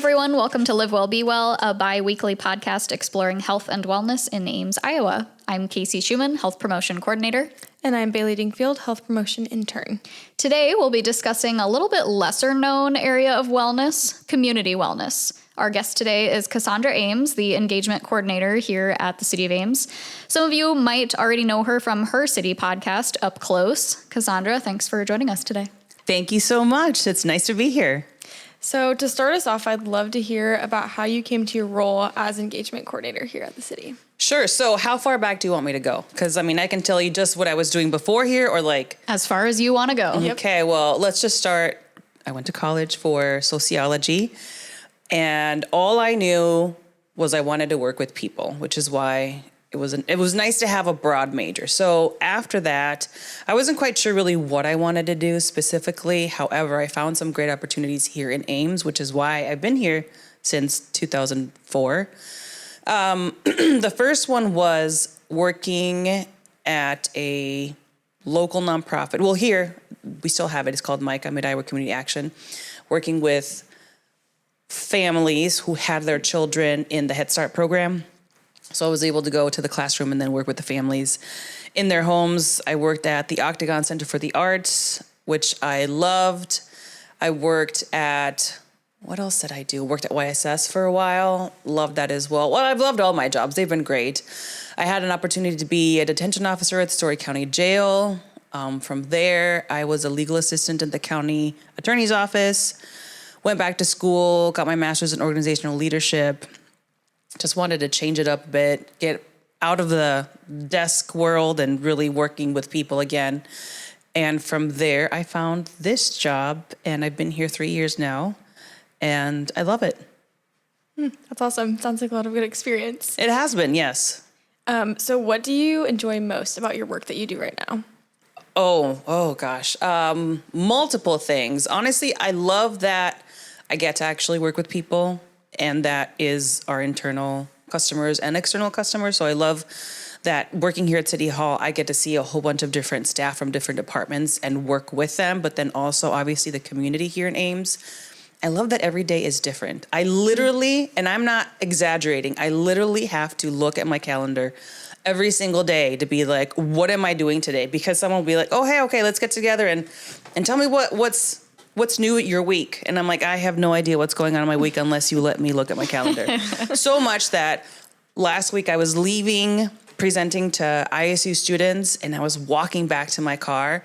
everyone. Welcome to Live Well, Be Well, a bi-weekly podcast exploring health and wellness in Ames, Iowa. I'm Kacie Schumann, Health Promotion Coordinator. And I'm Bailey Dingfield, Health Promotion Intern. Today, we'll be discussing a little bit lesser known area of wellness, community wellness. Our guest today is Casandra Eames, the Engagement Coordinator here at the City of Ames. Some of you might already know her from her city podcast, Up Close. Casandra, thanks for joining us today. Thank you so much. It's nice to be here. So to start us off, I'd love to hear about how you came to your role as Engagement Coordinator here at the city. Sure. So how far back do you want me to go? Because, I can tell you just what I was doing before here or like... As far as you want to go. Yep. Okay, well, let's just start. I went to college for sociology, and all I knew was I wanted to work with people, which is why it was nice to have a broad major. So after that, I wasn't quite sure really what I wanted to do specifically. However, I found some great opportunities here in Ames, which is why I've been here since 2004. The first one was working at a local nonprofit. Well, here, we still have it. It's called MICA, Mid-Iowa Community Action, working with families who had their children in the Head Start program. So I was able to go to the classroom and then work with the families in their homes. I worked at the Octagon Center for the Arts, which I loved. I worked at, what else did I do? Worked at YSS for a while. Loved that as well. Well, I've loved all my jobs. They've been great. I had an opportunity to be a detention officer at the Story County Jail. From there, I was a legal assistant at the county attorney's office. Went back to school, got my master's in organizational leadership. Just wanted to change it up a bit, get out of the desk world and really working with people again. And from there, I found this job, and I've been here 3 years now, and I love it. That's awesome. Sounds like a lot of good experience. It has been, yes. So what do you enjoy most about your work that you do right now? Oh gosh. Multiple things. Honestly, I love that I get to actually work with people, and that is our internal customers and external customers. So I love that working here at City Hall, I get to see a whole bunch of different staff from different departments and work with them, but then also obviously the community here in Ames. I love that every day is different. I literally, and I'm not exaggerating, I literally have to look at my calendar every single day to be like, what am I doing today? Because someone will be like, oh, hey, okay, let's get together and tell me what's new at your week? And I'm like, I have no idea what's going on in my week unless you let me look at my calendar. So much that last week I was leaving, presenting to ISU students, and I was walking back to my car,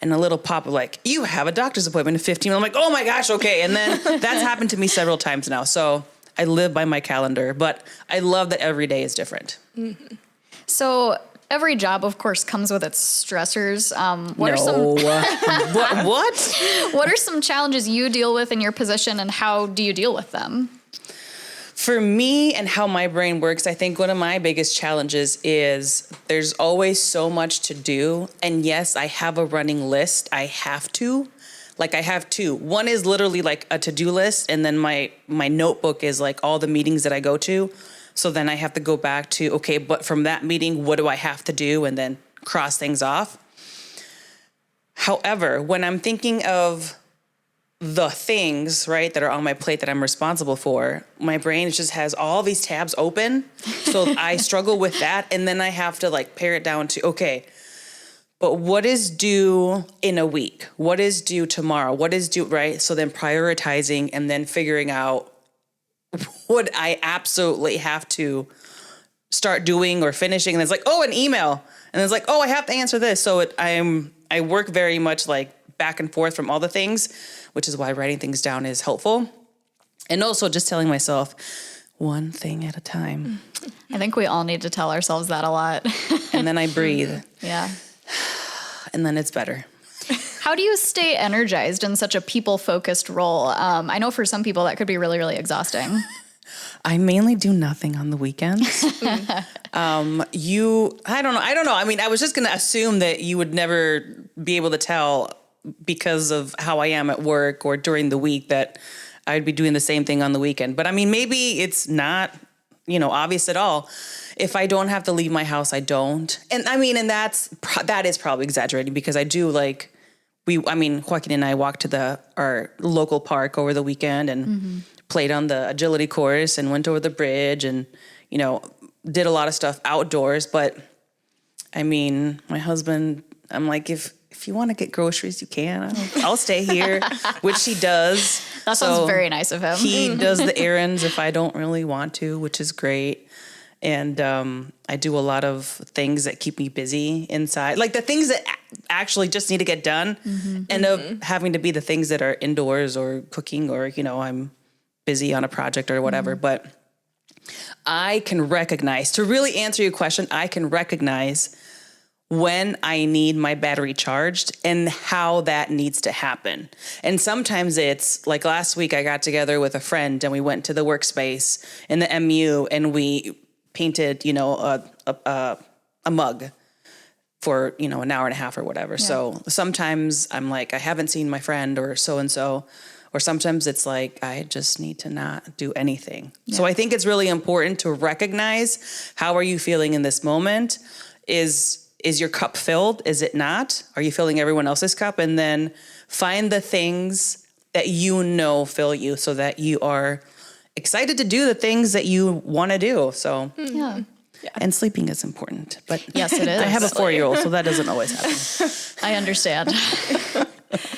and a little pop of like, you have a doctor's appointment in 15 minutes. I'm like, oh my gosh, okay. And then that's happened to me several times now. So I live by my calendar, but I love that every day is different. Mm-hmm. So every job, of course, comes with its stressors. What are some challenges you deal with in your position, and how do you deal with them? For me and how my brain works, I think one of my biggest challenges is there's always so much to do. And yes, I have a running list. I have to. Like, I have two. One is literally like a to-do list, and then my notebook is like all the meetings that I go to. So then I have to go back to, okay, but from that meeting, what do I have to do? And then cross things off. However, when I'm thinking of the things, right, that are on my plate that I'm responsible for, my brain just has all these tabs open. So I struggle with that. And then I have to like pare it down to, okay, but what is due in a week? What is due tomorrow? What is due, right? So then prioritizing and then figuring out what I absolutely have to start doing or finishing. And it's like, oh, an email. And it's like, oh, I have to answer this. So I work very much like back and forth from all the things, which is why writing things down is helpful. And also just telling myself one thing at a time. I think we all need to tell ourselves that a lot. And then I breathe. Yeah. And then it's better. How do you stay energized in such a people-focused role? I know for some people that could be really, really exhausting. I mainly do nothing on the weekends. I don't know. I was just going to assume that you would never be able to tell because of how I am at work or during the week that I'd be doing the same thing on the weekend. But maybe it's not, obvious at all. If I don't have to leave my house, I don't. And that is probably exaggerating because I do Joaquin and I walked to our local park over the weekend and played on the agility course and went over the bridge and, did a lot of stuff outdoors. But I mean, my husband, I'm like, if you want to get groceries, you can. I'll stay here, which he does. That sounds very nice of him. He does the errands if I don't really want to, which is great. And I do a lot of things that keep me busy inside. Like the things that actually just need to get done end up having to be the things that are indoors or cooking or, I'm busy on a project or whatever. But I can recognize, to really answer your question, I can recognize when I need my battery charged and how that needs to happen. And sometimes it's like last week I got together with a friend and we went to the workspace in the MU and we painted, a mug for, an hour and a half or whatever. Yeah. So sometimes I'm like, I haven't seen my friend or so-and-so, or sometimes it's like, I just need to not do anything. Yeah. So I think it's really important to recognize, how are you feeling in this moment? Is your cup filled? Is it not? Are you filling everyone else's cup? And then find the things that fill you so that you are excited to do the things that you want to do. So, yeah. And sleeping is important. But yes, it is. I have a 4-year-old, so that doesn't always happen. I understand.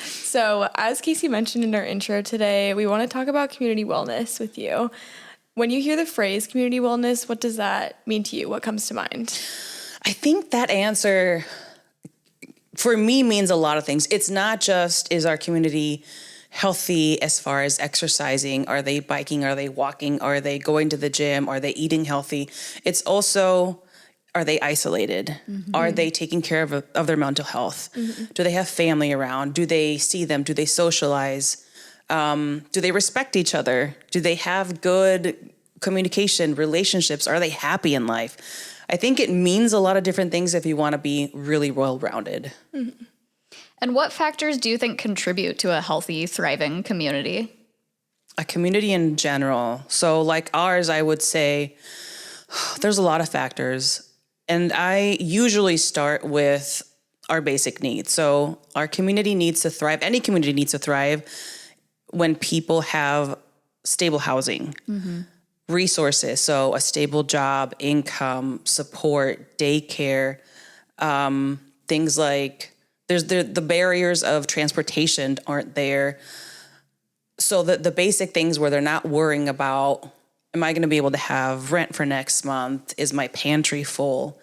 So as Kacie mentioned in our intro today, we want to talk about community wellness with you. When you hear the phrase community wellness, what does that mean to you? What comes to mind? I think that answer for me means a lot of things. It's not just, is our community healthy as far as exercising? Are they biking? Are they walking? Are they going to the gym? Are they eating healthy? It's also, are they isolated? Are they taking care of their mental health? Do they have family around? Do they see them? Do they socialize? Do they respect each other? Do they have good communication, relationships? Are they happy in life? I think it means a lot of different things if you want to be really well-rounded. And what factors do you think contribute to a healthy, thriving community? A community in general. So like ours, I would say there's a lot of factors. And I usually start with our basic needs. So our community needs to thrive. Any community needs to thrive when people have stable housing. Resources, so a stable job, income, support, daycare, things like the barriers of transportation aren't there. So the basic things where they're not worrying about, am I going to be able to have rent for next month? Is my pantry full?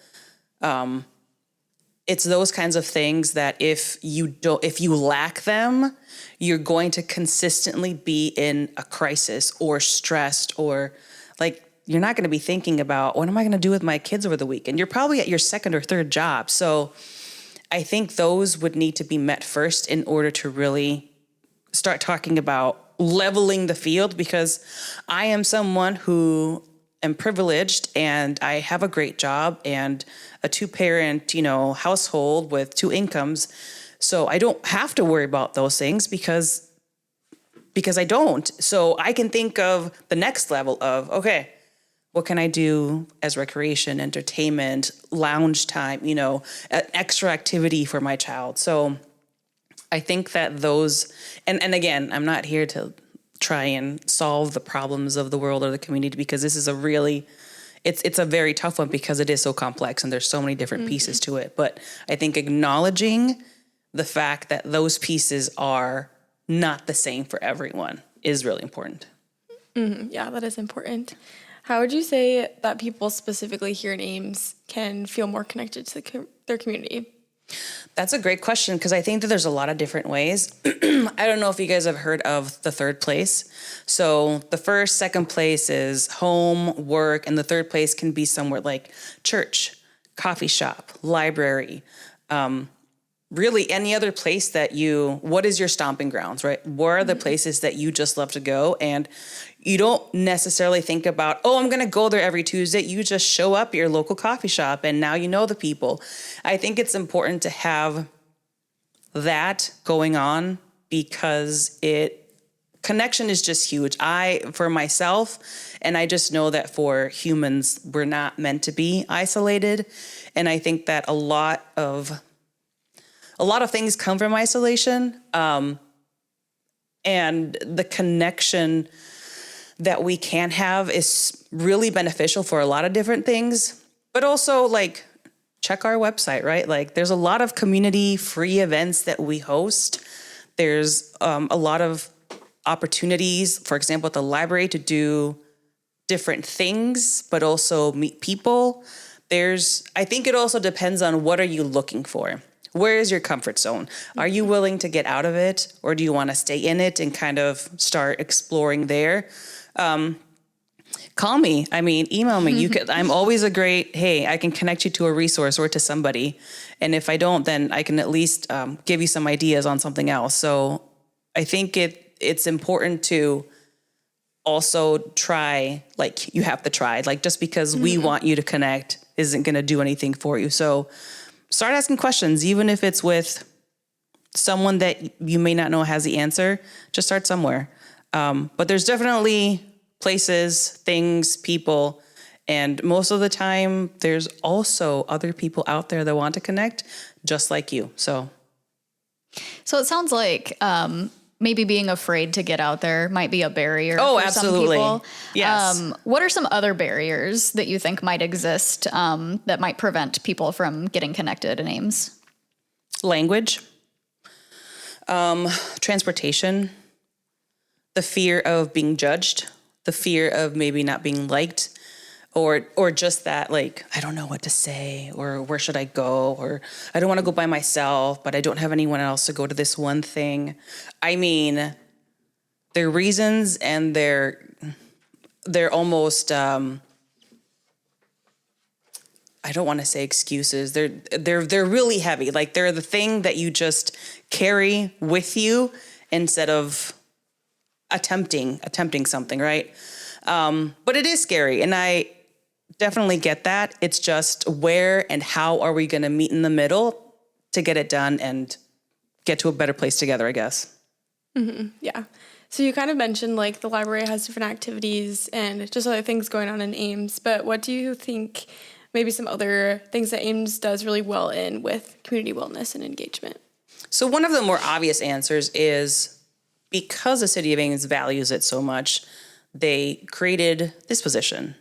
It's those kinds of things that if you lack them, you're going to consistently be in a crisis or stressed, or like you're not going to be thinking about, what am I going to do with my kids over the weekend? You're probably at your second or third job. So I think those would need to be met first in order to really start talking about leveling the field, because I am someone who am privileged and I have a great job and a 2-parent, household with 2 incomes. So I don't have to worry about those things because I don't. So I can think of the next level of, okay, what can I do as recreation, entertainment, lounge time, an extra activity for my child. So I think that those, and again, I'm not here to try and solve the problems of the world or the community, because this is it's a very tough one because it is so complex and there's so many different pieces to it. But I think acknowledging the fact that those pieces are not the same for everyone is really important. Yeah, that is important. How would you say that people specifically here in Ames can feel more connected to their community? That's a great question, because I think that there's a lot of different ways. I don't know if you guys have heard of the third place. So the first, second place is home, work, and the third place can be somewhere like church, coffee shop, library, really any other place that what is your stomping grounds, right? Where are the places that you just love to go? And you don't necessarily think about, I'm going to go there every Tuesday. You just show up at your local coffee shop and now you know the people. I think it's important to have that going on because connection is just huge. For myself, and I just know that for humans, we're not meant to be isolated. And I think that a lot of things come from isolation. And the connection, that we can have is really beneficial for a lot of different things, but also like check our website, right? Like there's a lot of community free events that we host. There's a lot of opportunities, for example, at the library to do different things, but also meet people. I think it also depends on what are you looking for? Where is your comfort zone? Are you willing to get out of it, or do you want to stay in it and kind of start exploring there? Call me. I mean, email me. I'm always hey, I can connect you to a resource or to somebody. And if I don't, then I can at least give you some ideas on something else. So I think it's important to also try, like you have to try, like just because we want you to connect isn't going to do anything for you. So start asking questions, even if it's with someone that you may not know has the answer, just start somewhere. But there's definitely places, things, people, and most of the time there's also other people out there that want to connect just like you. So it sounds like maybe being afraid to get out there might be a barrier for absolutely. Some people. Yes. What are some other barriers that you think might exist that might prevent people from getting connected in Ames? Language, transportation, the fear of being judged, the fear of maybe not being liked, or just that, like, I don't know what to say, or where should I go, or I don't want to go by myself, but I don't have anyone else to go to this one thing. I mean, they're reasons, and they're almost, I don't want to say excuses. They're really heavy. Like they're the thing that you just carry with you instead of attempting something, right? But it is scary, and I definitely get that. It's just where and how are we going to meet in the middle to get it done and get to a better place together, I guess. Mm-hmm. Yeah. So you kind of mentioned like the library has different activities and just other things going on in Ames, but what do you think maybe some other things that Ames does really well in with community wellness and engagement? So one of the more obvious answers is because the City of Ames values it so much, they created this position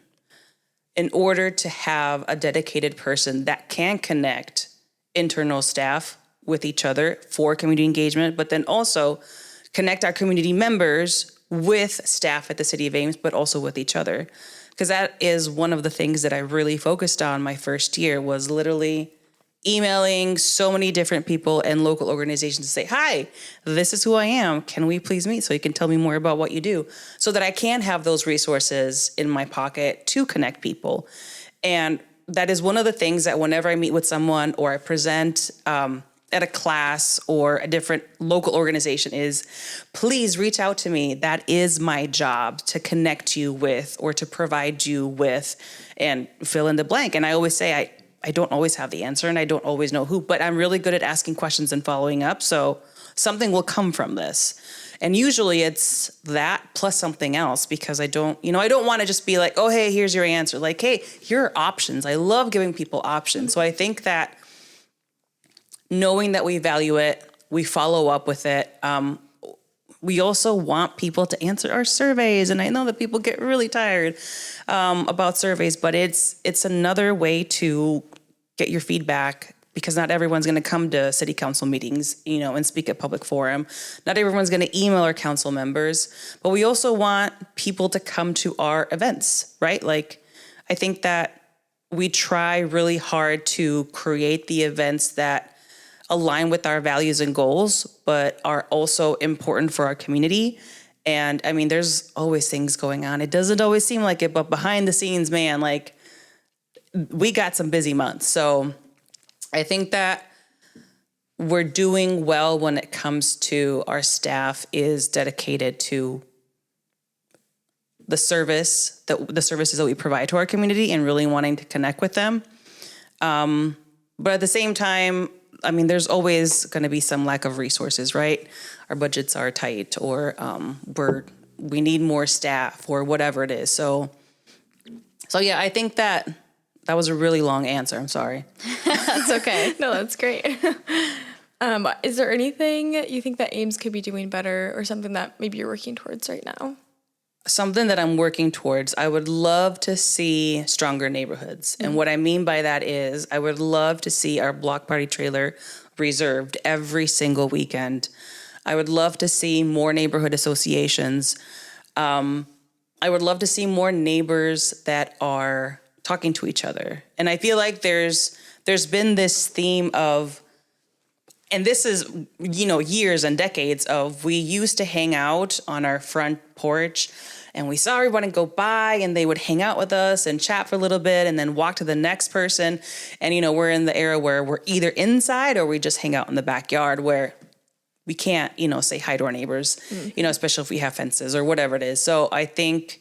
in order to have a dedicated person that can connect internal staff with each other for community engagement, but then also connect our community members with staff at the City of Ames, but also with each other. Because that is one of the things that I really focused on my first year, was literally emailing so many different people and local organizations to say, hi, this is who I am. Can we please meet so you can tell me more about what you do, so that I can have those resources in my pocket to connect people. And that is one of the things that whenever I meet with someone or I present at a class or a different local organization is, please reach out to me. That is my job, to connect you with or to provide you with, and fill in the blank. And I always say, I don't always have the answer and I don't always know who, but I'm really good at asking questions and following up. So something will come from this. And usually it's that plus something else, because I don't want to just be like, oh, hey, here's your answer. Like, hey, here are options. I love giving people options. So I think that knowing that we value it, we follow up with it. We also want people to answer our surveys. And I know that people get really tired about surveys, but it's another way to get your feedback, because not everyone's going to come to city council meetings, and speak at public forum. Not everyone's going to email our council members, but we also want people to come to our events, right? Like, I think that we try really hard to create the events that align with our values and goals, but are also important for our community. And I mean, there's always things going on. It doesn't always seem like it, but behind the scenes, man, like, we got some busy months. So I think that we're doing well when it comes to our staff is dedicated to the services that we provide to our community and really wanting to connect with them. But at the same time, I mean, there's always going to be some lack of resources, right? Our budgets are tight, or we need more staff, or whatever it is. So yeah, I think that was a really long answer. I'm sorry. That's okay. No, that's great. Is there anything you think that Ames could be doing better, or something that maybe you're working towards right now? something that I'm working towards. I would love to see stronger neighborhoods. And what I mean by that is I would love to see our block party trailer reserved every single weekend. I would love to see more neighborhood associations. I would love to see more neighbors that are talking to each other. And I feel like there's been this theme of, and this is, years and decades of, we used to hang out on our front porch and we saw everyone go by and they would hang out with us and chat for a little bit and then walk to the next person. And, we're in the era where we're either inside or we just hang out in the backyard where we can't, say hi to our neighbors, especially if we have fences or whatever it is. So I think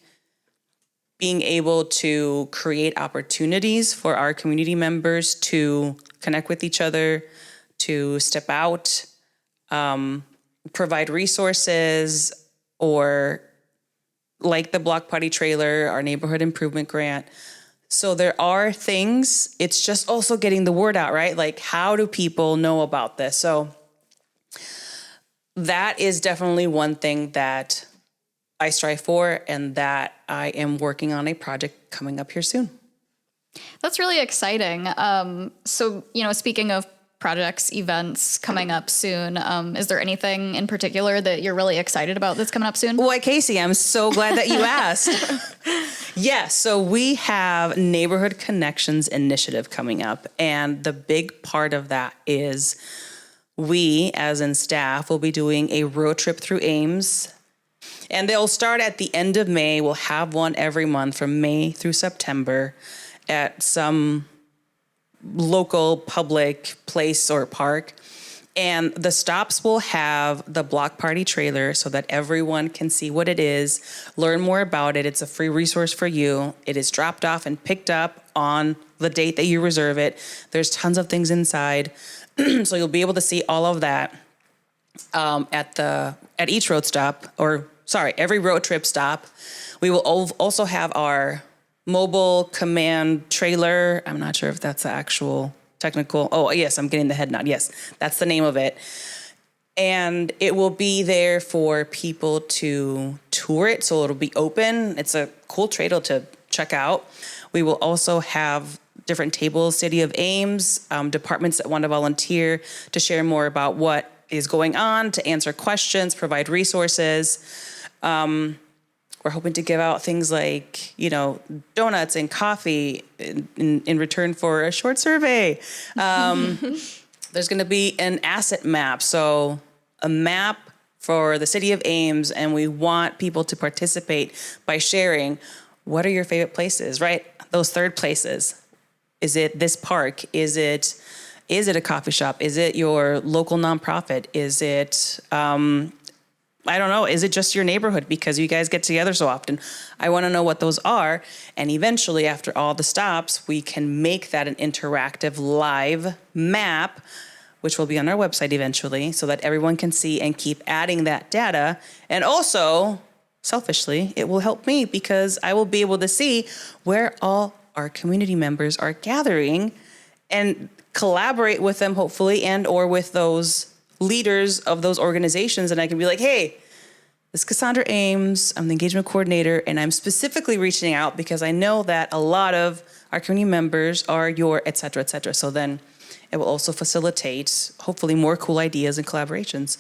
being able to create opportunities for our community members to connect with each other, to step out, provide resources, or like the block party trailer, our neighborhood improvement grant. So there are things, it's just also getting the word out, right? Like, how do people know about this? So that is definitely one thing that I strive for, and that I am working on a project coming up here soon. That's really exciting. So, speaking of projects, events coming up soon, is there anything in particular that you're really excited about that's coming up soon? Well, Kacie, I'm so glad that you asked. Yes, so we have Neighborhood Connections Initiative coming up, and the big part of that is we, as in staff, will be doing a road trip through Ames. And they'll start at the end of May. We'll have one every month from May through September at some local public place or park. And the stops will have the block party trailer so that everyone can see what it is, learn more about it. It's a free resource for you. It is dropped off and picked up on the date that you reserve it. There's tons of things inside. So you'll be able to see all of that at each road stop, every road trip stop. We will also have our mobile command trailer. I'm not sure if that's the actual technical. Oh, yes, I'm getting the head nod. Yes, that's the name of it. And it will be there for people to tour it. So it'll be open. It's a cool trailer to check out. We will also have different tables, City of Ames, departments that want to volunteer to share more about what is going on, to answer questions, provide resources. We're hoping to give out things like, donuts and coffee in return for a short survey. There's going to be an asset map. So a map for the City of Ames, and we want people to participate by sharing what are your favorite places, right? Those third places. Is it this park? Is it a coffee shop? Is it your local nonprofit? Is it, I don't know, is it just your neighborhood because you guys get together so often? I want to know what those are. And eventually, after all the stops, we can make that an interactive live map, which will be on our website eventually, so that everyone can see and keep adding that data. And also, selfishly, it will help me because I will be able to see where all our community members are gathering and collaborate with them, hopefully, and or with those leaders of those organizations. And I can be like, hey, this is Casandra Eames. I'm the engagement coordinator, and I'm specifically reaching out because I know that a lot of our community members are your et cetera, et cetera. So then it will also facilitate, hopefully, more cool ideas and collaborations.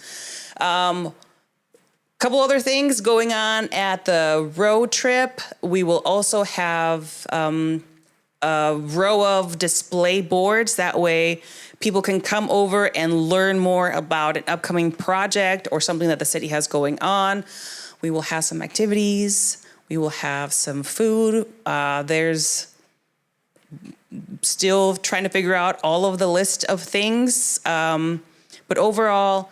Couple other things going on at the road trip. We will also have a row of display boards. That way people can come over and learn more about an upcoming project or something that the city has going on. We will have some activities. We will have some food. There's still trying to figure out all of the list of things. But overall,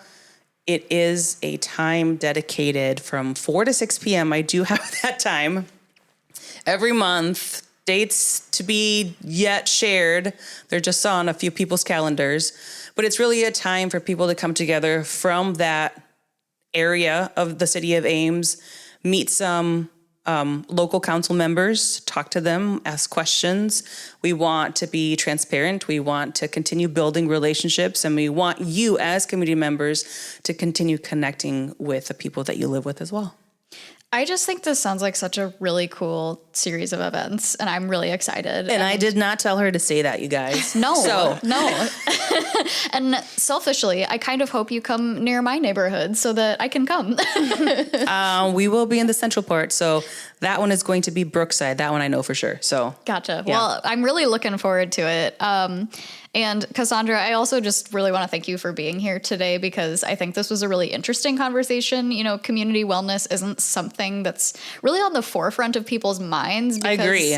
it is a time dedicated from 4 to 6 p.m. I do have that time every month. Dates to be yet shared. They're just on a few people's calendars. But it's really a time for people to come together from that area of the City of Ames, meet some local council members, talk to them, ask questions. We want to be transparent. We want to continue building relationships, and we want you as community members to continue connecting with the people that you live with as well. I just think this sounds like such a really cool series of events, and I'm really excited. And I did not tell her to say that, you guys. No. And selfishly, I kind of hope you come near my neighborhood so that I can come. We will be in the central part, so that one is going to be Brookside. That one I know for sure. So Gotcha. Yeah. Well, I'm really looking forward to it. And Casandra, I also just really want to thank you for being here today because I think this was a really interesting conversation. You know, community wellness isn't something that's really on the forefront of people's minds. I Because agree.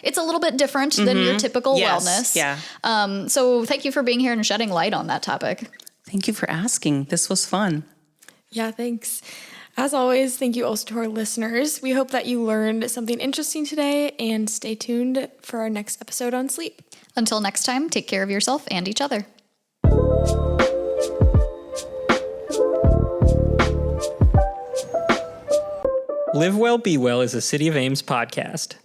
It's a little bit different than your typical Yes. wellness. Yeah. So thank you for being here and shedding light on that topic. Thank you for asking. This was fun. Yeah, thanks. As always, thank you also to our listeners. We hope that you learned something interesting today and stay tuned for our next episode on sleep. Until next time, take care of yourself and each other. Live Well, Be Well is a City of Ames podcast.